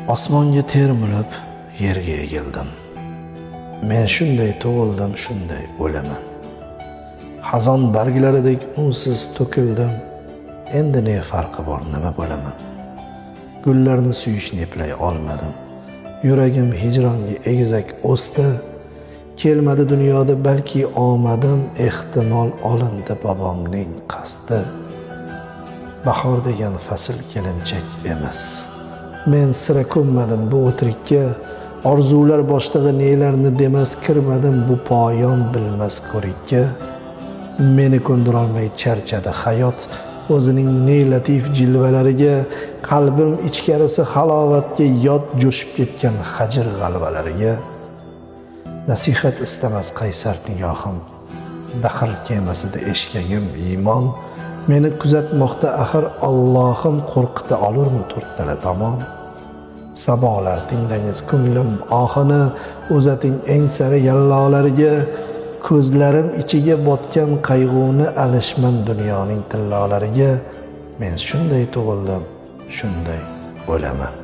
Osmonga termilib yerga egildim. Men shunday tug'ildim, shunday o'laman. Xazon barglaridek unsiz to'kildim. Endi ne farqi bor, nima bo'laman? Gullarni suyishni eplay olmadim. Yuragim hijronga egizak o'sdi. Kelmadi dunyoda balki omadim, ehtimol olindi bobomning qasdi. Bahor degan fasl kelinchak emas. Men sira ko'nmadim bu o'tirikka, orzular boshlig'i nelarni demas kirmadim bu poyon bilmas ko'rikka. Meni ko'ndirolmay charchadi hayot o'zining ne latif jilvalariga, qalbim ichkarisi halovatga yod jo'shib ketgan hajr g'alvalariga. Nasihat istamas qaysar nigohim, dahr kemasida eshkagim iymon. Meni kuzatmoqda axir Allohim, qo'rqita olurmi to'rttala tomon? Sabolar tinglangiz ko'nglim ohini, uzating eng sari yallolariga. Ko'zlarim ichiga botgan qayg'uni alishman dunyoning tillolariga. Men shunday tug'ildim, shunday o'laman.